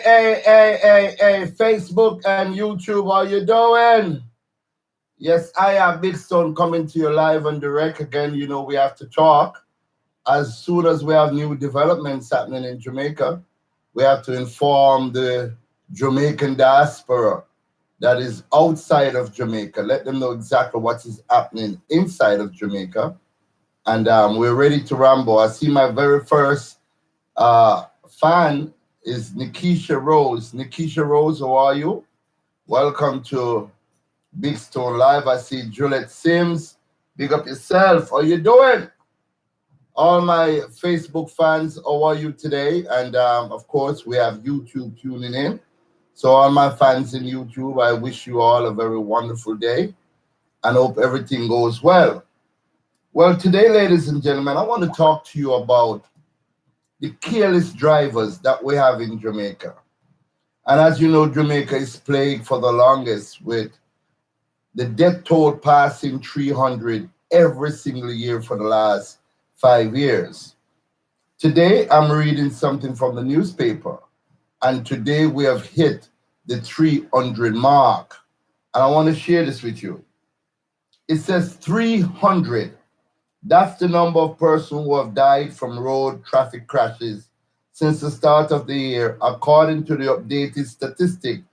Hey, Facebook and YouTube, how you doing? Yes, I am Big Stone coming to you live and direct again. You know, we have to talk. As soon as we have new developments happening in Jamaica, we have to inform the Jamaican diaspora that is outside of Jamaica. Let them know exactly what is happening inside of Jamaica. And we're ready to ramble. I see my very first fan is Nikisha Rose. Nikisha Rose, how are you? Welcome to Big Stone Live. I see Juliet Sims. Big up yourself. How you doing? All my Facebook fans, how are you today? And of course, we have YouTube tuning in. So all my fans in YouTube, I wish you all a very wonderful day and hope everything goes well. Well, today, ladies and gentlemen, I want to talk to you about the careless drivers that we have in Jamaica. And as you know, Jamaica is plagued for the longest with the death toll passing 300 every single year for the last 5 years. Today, I'm reading something from the newspaper, and today we have hit the 300 mark. And I want to share this with you. It says 300. That's the number of persons who have died from road traffic crashes since the start of the year, according to the updated statistic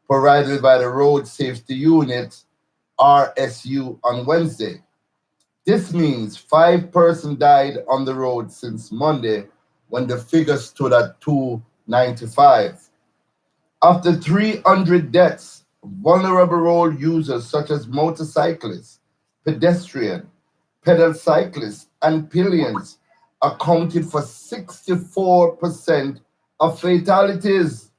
provided by the Road Safety Unit, RSU, on Wednesday. This means 5 persons died on the road since Monday, when the figure stood at 295. After 300 deaths, vulnerable road users such as motorcyclists, pedestrians, pedal cyclists, and pillions accounted for 64% of fatalities.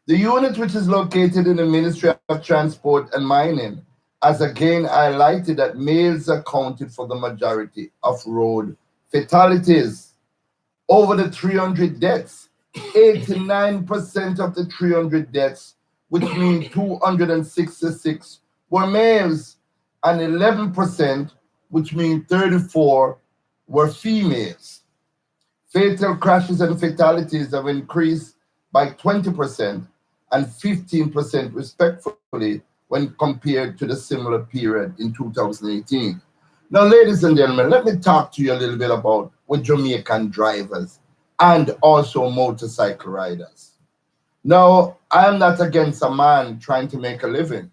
The unit, which is located in the Ministry of Transport and Mining, has again highlighted that males accounted for the majority of road fatalities. Over the 300 deaths, 89% of the 300 deaths, which means 266, were males, and 11%, which means 34, were females. Fatal crashes and fatalities have increased by 20% and 15% respectively when compared to the similar period in 2018. Now, ladies and gentlemen, let me talk to you a little bit about with Jamaican drivers and also motorcycle riders. Now, I am not against a man trying to make a living.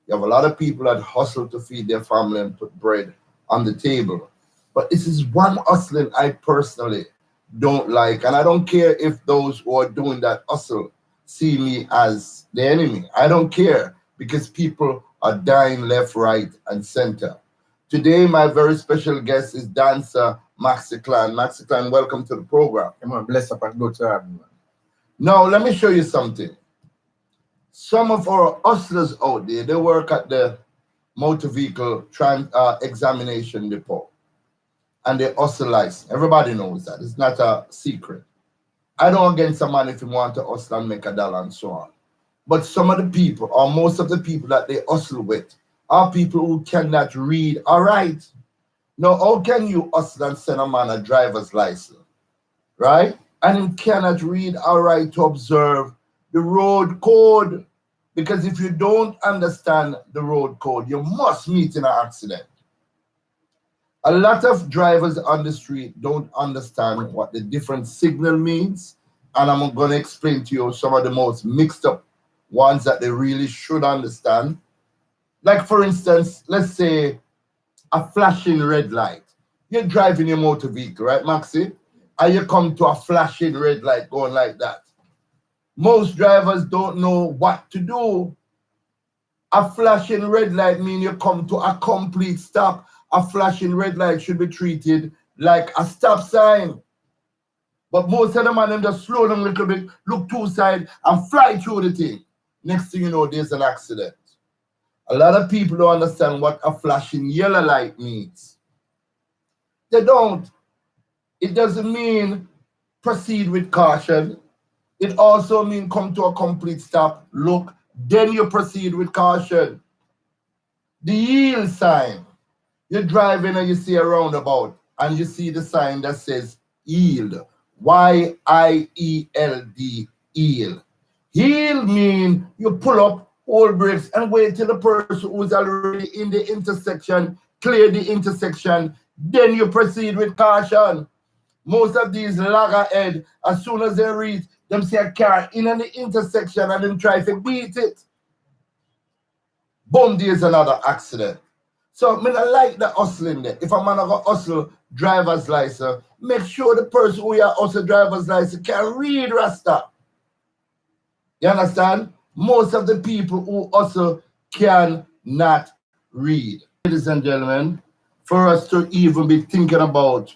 You have a lot of people that hustle to feed their family and put bread on the table. But this is one hustling I personally don't like. And I don't care if those who are doing that hustle see me as the enemy. I don't care, because people are dying left, right, and center. Today, my very special guest is dancer Maxi. Maxi, welcome to the program. I'm blessed up and good to have you. Now, let me show you something. Some of our hustlers out there, they work at the motor vehicle examination depot, and they hustle license. Everybody knows that. It's not a secret. I don't against a man if you want to hustle and make a dollar and so on. But some of the people, or most of the people that they hustle with, are people who cannot read or write. Now, how can you hustle and send a man a driver's license, right? And he cannot read or write to observe the road code. Because if you don't understand the road code, you must meet in an accident. A lot of drivers on the street don't understand what the different signal means. And I'm going to explain to you some of the most mixed up ones that they really should understand. Like, for instance, let's say a flashing red light. You're driving your motor vehicle, right, Maxi? And you come to a flashing red light going like that. Most drivers don't know what to do. A flashing red light means you come to a complete stop. A flashing red light should be treated like a stop sign. But most of them just slow down a little bit, look to the side, and fly through the thing. Next thing you know, there's an accident. A lot of people don't understand what a flashing yellow light means. They don't. It doesn't mean proceed with caution. It also means come to a complete stop, look, then you proceed with caution. The yield sign. You're driving and you see a roundabout and you see the sign that says yield. Y-I-E-L-D, yield. Heel mean you pull up, hold brakes, and wait till the person who's already in the intersection clear the intersection. Then you proceed with caution. Most of these loggerhead, as soon as they reach, them see a car in the intersection and them try to beat it. Boom, there's another accident. So I like the hustling there. If a man have a hustle driver's license, make sure the person who has hustle driver's license can read Rasta. You understand? Most of the people who hustle cannot read. Ladies and gentlemen, for us to even be thinking about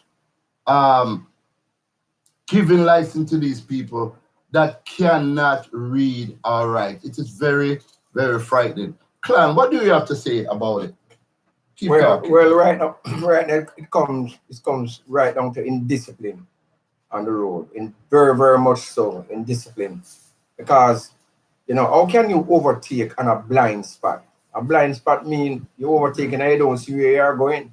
giving license to these people that cannot read or write, it is very, very frightening. Clan, what do you have to say about it? Keep talking. Well, right now, it comes right down to indiscipline on the road, in very, very much so, indiscipline. Because, how can you overtake on a blind spot? A blind spot means you overtaking and you don't see where you are going.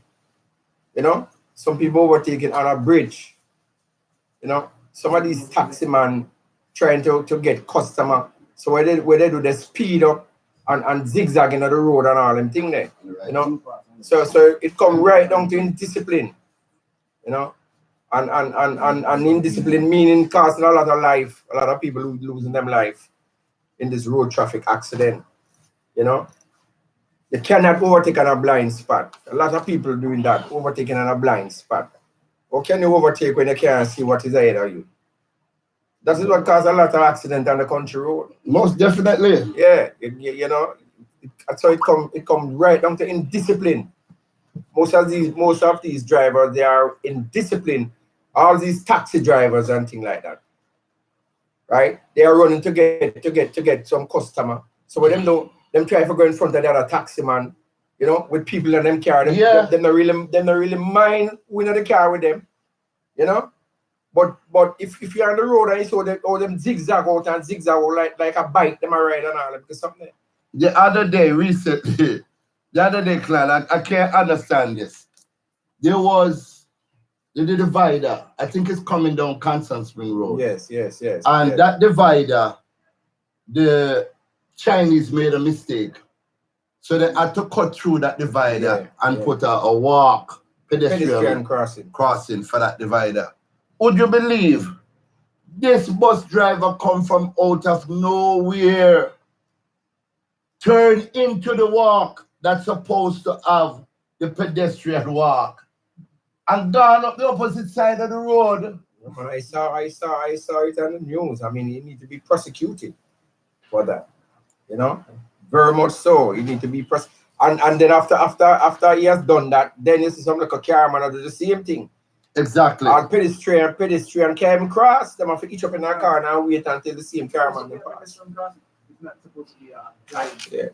Some people overtaking on a bridge. Some of these taxi man trying to get customer. So where they do, they speed up and zigzagging on the road and all them thing there. So it come right down to indiscipline. And indiscipline meaning causing a lot of people losing them life in this road traffic accident. They cannot overtake on a blind spot. A lot of people doing that, overtaking on a blind spot. Or can you overtake when you can't see what is ahead of you? That is what causes a lot of accident on the country road. Most definitely. Yeah, so it comes right down to indiscipline. Most of these drivers, they are indisciplined. All these taxi drivers and things like that, right? They are running to get some customer. So when them try to go in front of the other taxi man, with people in them car, them not really mind winning the car with them, But if you're on the road and you saw them zigzag out and zigzag out like a bike, them are ride and all that, because something. The other day, Clan, I can't understand this. There was the divider. I think it's coming down Constant Spring Road. Yes. And that divider, the Chinese made a mistake. So they had to cut through that divider and put a pedestrian crossing for that divider. Would you believe this bus driver come from out of nowhere, turn into the walk that's supposed to have the pedestrian walk, and gone up the opposite side of the road? I saw it on the news. I mean, you need to be prosecuted for that. Very much so. You need to be and then after he has done that, then you see some like a carman do the same thing. Exactly. And pedestrian can't even cross. Them have to each up in their car and wait until the same carman pass. It's not supposed to be a Yeah.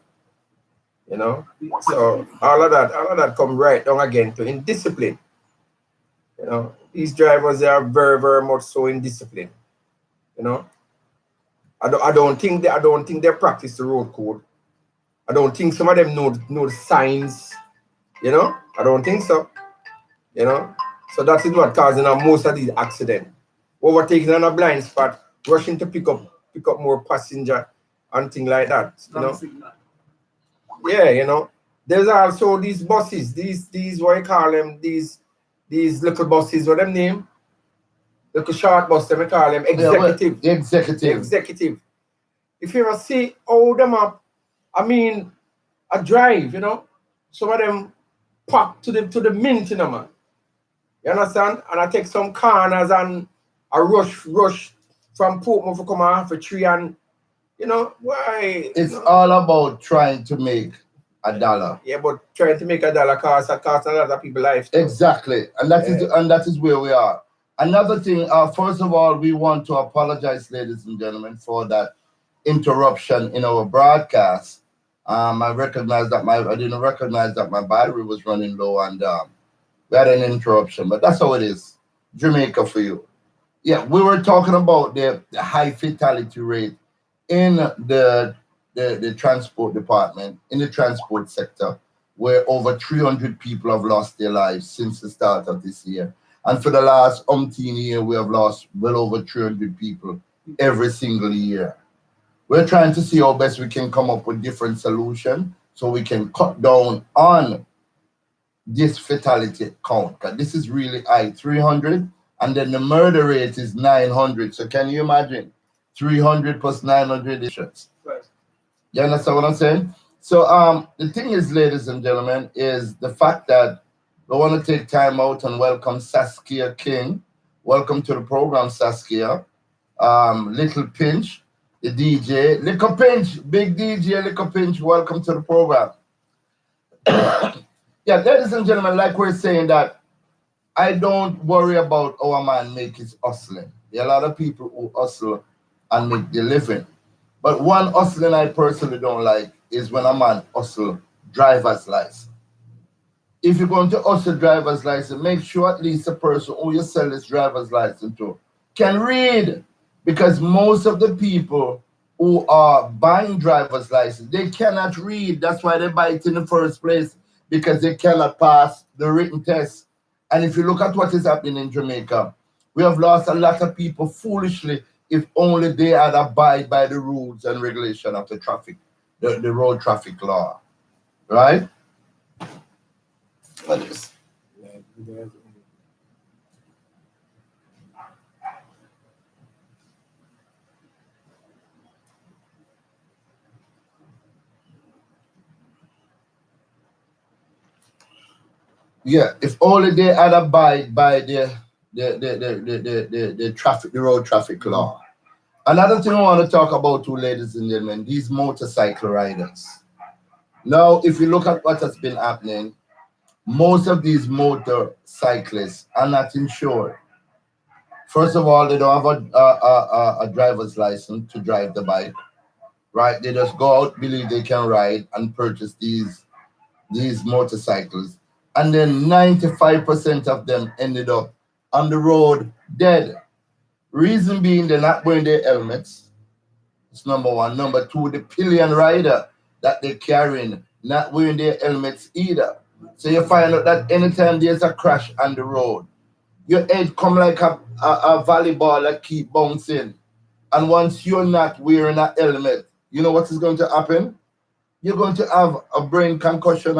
So all of that come right down again to indiscipline. These drivers, they are very, very much so indisciplined. I don't think they practice the road code. I don't think some of them know the signs. I don't think so. So that is what causing most of these accidents. Overtaking on a blind spot, rushing to pick up more passenger and things like that. Yeah, There's also these buses, these what you call them, these little buses, what them name? Little short bus, them call them executive. Executive. If you ever see all them up, I mean, I drive, some of them pop to the mint, man. You understand? And I take some corners and I rush from Portmore to come off a tree and, why? It's all about trying to make $1. Yeah, but trying to make $1 costs a lot of people's life. Exactly. And that is where we are. Another thing, first of all, we want to apologize, ladies and gentlemen, for that interruption in our broadcast. I didn't recognize that my battery was running low and we had an interruption, but that's how it is. Jamaica for you. Yeah, we were talking about the high fatality rate in the transport department, in the transport sector, where over 300 people have lost their lives since the start of this year. And for the last umpteen year, we have lost well over 300 people every single year. We're trying to see how best we can come up with different solutions so we can cut down on this fatality count. 'Cause this is really high, 300, and then the murder rate is 900. So can you imagine 300 plus 900 issues? Right. You understand what I'm saying? So the thing is, ladies and gentlemen, is the fact that we want to take time out and welcome Saskia King. Welcome to the program, Saskia. Little Pinch, the DJ. Little Pinch, big DJ, Little Pinch, welcome to the program. Yeah, ladies and gentlemen, like we're saying that I don't worry about our man make his hustling. There are a lot of people who hustle and make their living. But one hustling I personally don't like is when a man hustle driver's license. If you're going to hustle driver's license, make sure at least the person who you sell this driver's license to can read. Because most of the people who are buying driver's license, they cannot read. That's why they buy it in the first place, because they cannot pass the written test. And if you look at what is happening in Jamaica, we have lost a lot of people foolishly if only they had abide by the rules and regulation of the traffic, the road traffic law, right? What is? Yeah, if only they had abide by the traffic, the road traffic law. Another thing I want to talk about too, ladies and gentlemen, these motorcycle riders. Now, if you look at what has been happening, most of these motorcyclists are not insured. First of all, they don't have a driver's license to drive the bike, right? They just go out, believe they can ride, and purchase these motorcycles. And then 95% of them ended up on the road dead. Reason being, they're not wearing their helmets. It's number one. Number two, the pillion rider that they're carrying, not wearing their helmets either. So you find out that anytime there's a crash on the road, your head come like a volleyball that keep bouncing. And once you're not wearing a helmet, you know what is going to happen? You're going to have a brain concussion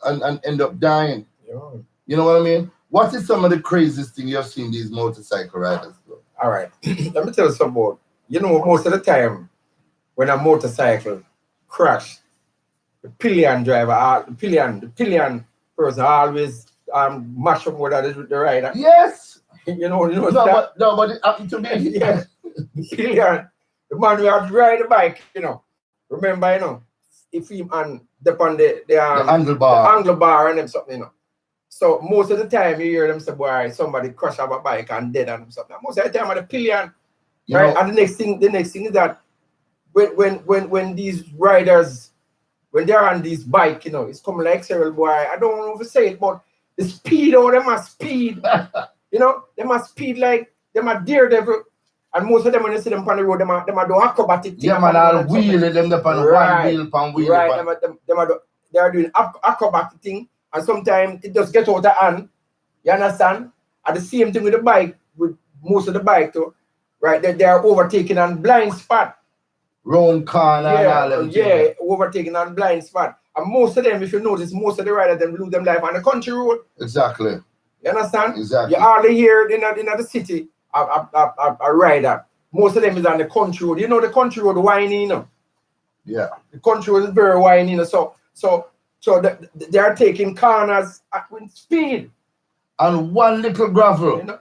and end up dying. Yeah. You know what I mean? What is some of the craziest thing you've seen these motorcycle riders do? All right. Let me tell you something about, you know, most of the time when a motorcycle crash, the pillion driver, the pillion person always mash up more than the rider. Yes. you know but it happened to me. Yeah. The pillion, the man who had to ride the bike, you know. Remember, you know, if he and depend the handlebar and them something, you know. So most of the time you hear them say, boy, somebody crash off a bike and dead and something. Most of the time at the pillion, right? And the next thing is that when these riders, when they're on this bike, you know, it's coming like several boy. I don't want to say it, but the speed, they must speed. You know, they must speed like they must daredevil. And most of them, when you see them on the road, they do acrobatic things. Yeah, man, I'll wheel them up on one wheel. Right, they are doing acrobatic thing. And sometimes it just gets out of hand. You understand? And the same thing with the bike, with most of the bike too. Right? They are overtaking on blind spot. Round corner and all them. Yeah, overtaking on blind spot. And most of them, if you notice, most of the riders them lose them life on the country road. Exactly. You understand? Exactly. You hardly hear in the city a rider. Most of them is on the country road. You know the country road whiny, you know? Yeah. The country road is very whiny, you know? So they are taking corners with speed. And one little gravel. You know?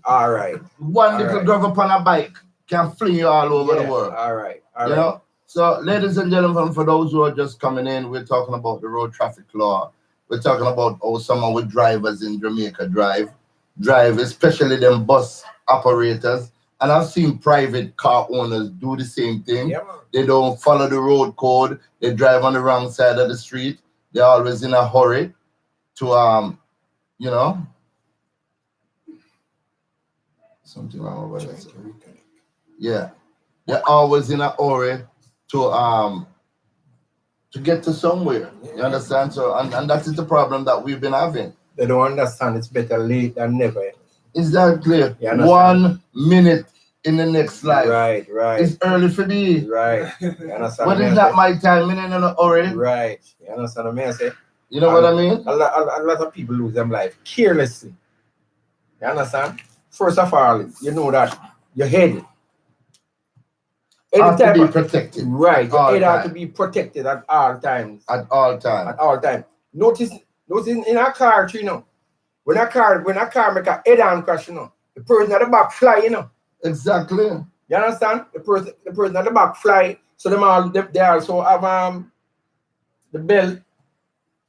All right. One little gravel on a bike can fling you all over the world. All right. You know? So, ladies and gentlemen, for those who are just coming in, we're talking about the road traffic law. We're talking about how someone with drivers in Jamaica drive, especially them bus operators. And I've seen private car owners do the same thing. Yeah, they don't follow the road code. They drive on the wrong side of the street. They're always in a hurry to, you know. Something wrong over there. Yeah. They're always in a hurry to get to somewhere. You understand? So and that is the problem that we've been having. They don't understand it's better late than never. Exactly. 1 minute in the next life. Right, right. It's early for me. Right. You understand But what it's I not say? my time, in a hurry. Right. You understand what I say? You know what I mean? A lot of people lose their life carelessly. You understand? First of all, you know that your head Have to be protected. Right. At Your all head has to time. be protected at all times. At all time. At all time. Notice in a car, you know, when a car make a head-on crash, you know, the person at the back fly, you know. Exactly. You understand? The person at the back fly. So they also have the belt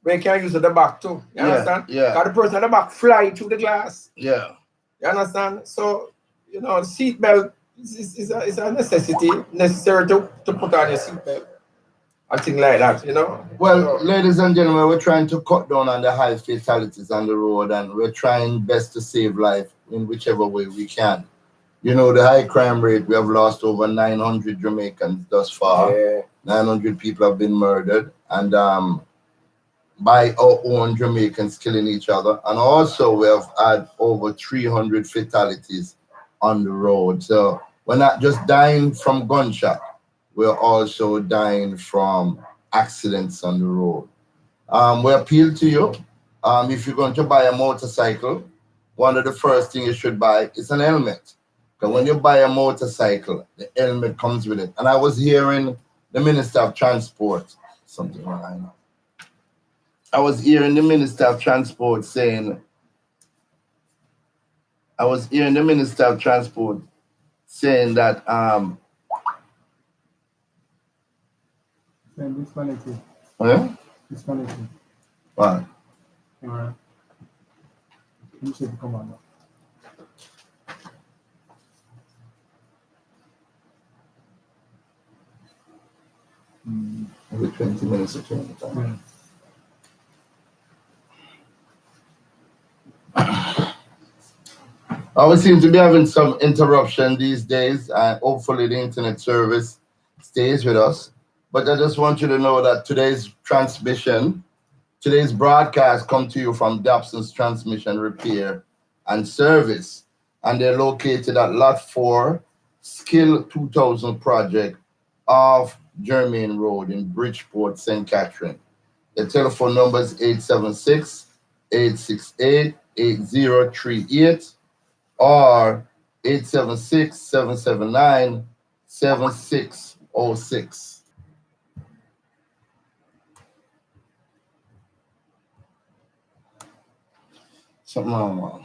where you can use at the back too. You understand? Yeah. Because the person at the back fly through the glass. Yeah. You understand? So, you know, seatbelt is a necessary to put on your seatbelt and things like that, you know. Well, ladies and gentlemen, we're trying to cut down on the high fatalities on the road, and we're trying best to save life in whichever way we can. You know, the high crime rate, we have lost over 900 Jamaicans thus far. Yeah. 900 people have been murdered, and by our own Jamaicans killing each other. And also, we have had over 300 fatalities on the road. So we're not just dying from gunshot, we're also dying from accidents on the road. We appeal to you. If you're going to buy a motorcycle, one of the first things you should buy is an helmet. Because when you buy a motorcycle, the helmet comes with it. And I was hearing the Minister of Transport, something wrong, I know. I was hearing the Minister of Transport saying that Disconnected. yeah? Disconnected. What? Alright. You should come on now. Every 20 minutes or 20 times. We seem to be having some interruption these days, and hopefully the internet service stays with us. But I just want you to know that today's broadcast come to you from Dobson's Transmission Repair and Service, and they're located at Lot 4, Skill 2000 Project off Germain Road in Bridgeport, St. Catherine. The telephone number is 876-868-8038 or 876-779-7606. Something wrong.